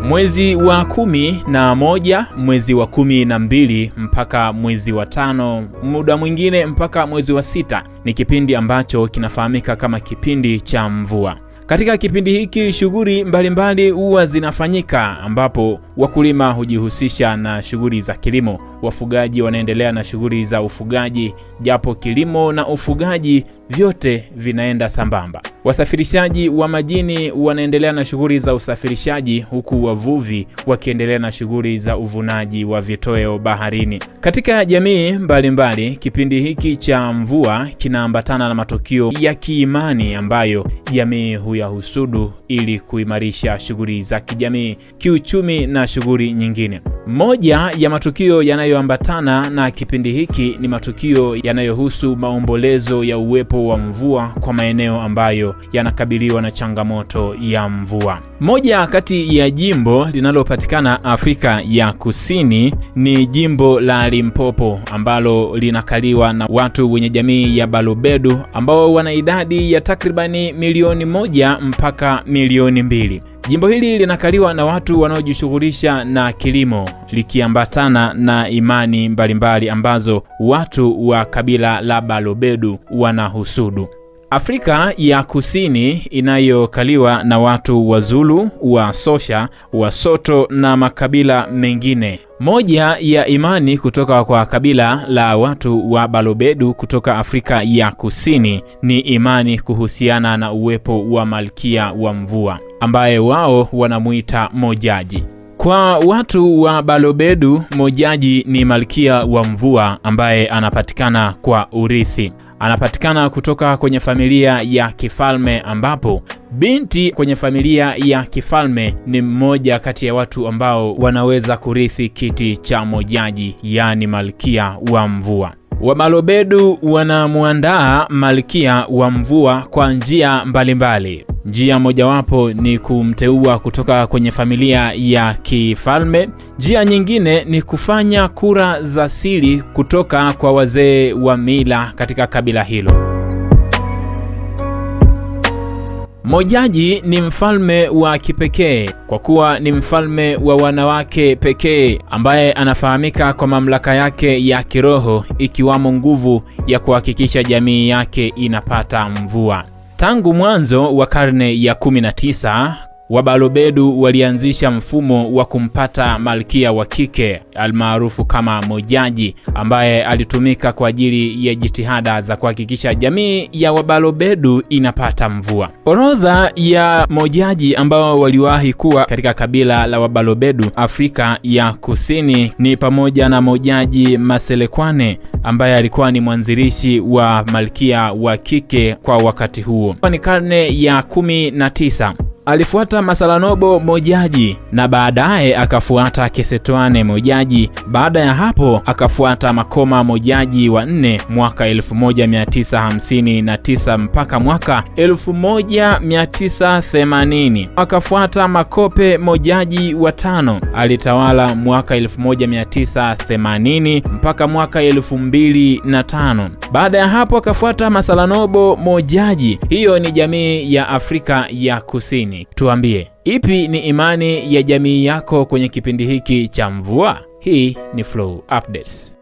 Mwezi wa 11, mwezi wa 12 mpaka mwezi wa 5, muda mwingine mpaka mwezi wa 6 ni kipindi ambacho kinafahamika kama kipindi cha mvua. Katika kipindi hiki shughuli mbalimbali huwa zinafanyika, ambapo wakulima hujihusisha na shughuli za kilimo, wafugaji wanaendelea na shughuli za ufugaji, japo kilimo na ufugaji vyote vinaenda sambamba. Wasafirishaji wa majini wanaendelea na shughuli za usafirishaji, huku wavuvi wakiendelea na shughuli za uvunaji wa vitoweo baharini. Katika jamii mbalimbali, kipindi hiki cha mvua kinaambatana na matukio ya kiimani ambayo jamii huyahusudu ili kuimarisha shughuli za kijamii, kiuchumi na shughuli nyingine. Moja ya matukio yanayoambatana na kipindi hiki ni matukio yanayohusu maombolezo ya uwepo wa mvua kwa maeneo ambayo yanakabiliwa na changamoto ya mvua. Moja kati ya jimbo linalopatikana Afrika ya Kusini ni jimbo la Limpopo, ambalo linakaliwa na watu wenye jamii ya Balobedu ambao wana idadi ya takribani milioni 1 mpaka milioni 2. Jimbo hili linakaliwa na watu wanaojishughulisha na kilimo, likiambatana na imani mbalimbali ambazo watu wa kabila la Balobedu wanahusudu. Afrika ya Kusini inayokaliwa na watu wa Zulu, wa Sosha, wa Soto na makabila mengine. Moja ya imani kutoka kwa kabila la watu wa Balobedu kutoka Afrika ya Kusini ni imani kuhusiana na uwepo wa malkia wa mvua, ambaye wao wanamuita Mojaji. Kwa watu wa Balobedu, Mojaji ni malkia wa mvua ambaye anapatikana kwa urithi. Anapatikana kutoka kwenye familia ya kifalme, ambapo binti kwenye familia ya kifalme ni mmoja kati ya watu ambao wanaweza kurithi kiti cha Mojaji, yani malkia wa mvua. Wabalobedu wanamuandaa malkia wa mvua kwa njia mbalimbali. Njia mojawapo ni kumteua kutoka kwenye familia ya kifalme. Njia nyingine ni kufanya kura za siri kutoka kwa wazee wa mila katika kabila hilo. Mojaji ni mfalme wa kipekee kwa kuwa ni mfalme wa wanawake pekee, ambaye anafahamika kwa mamlaka yake ya kiroho, ikiwamo nguvu ya kuhakikisha jamii yake inapata mvua. Tangu mwanzo wa karne ya 19, Wabalobedu walianzisha mfumo wa kumpata malkia wa kike almaarufu kama Mojaji, ambaye alitumika kwa ajili ya jitihada za kuhakikisha jamii ya Wabalobedu inapata mvua. Orodha ya Mojaji ambao waliwahi kuwa katika kabila la Wabalobedu Afrika ya Kusini ni pamoja na Mojaji Maselekwane, ambaye alikuwa ni mwanzilishi wa malkia wa kike kwa wakati huo. Ni karne ya 19. Alifuata Masalanobo Mojaji na baadaye akafuata Kesetwane Mojaji. Baada ya hapo akafuata Makoma Mojaji wa 4 mwaka 1959 mpaka mwaka 1980. Akafuata Makope Mojaji wa 5, alitawala mwaka 1980 mpaka mwaka 2005. Baada ya hapo akafuata Masalanobo Mojaji. Hiyo ni jamii ya Afrika ya Kusini. Tuambie, ipi ni imani ya jamii yako kwenye kipindi hiki cha mvua? Hii ni Flow Updates.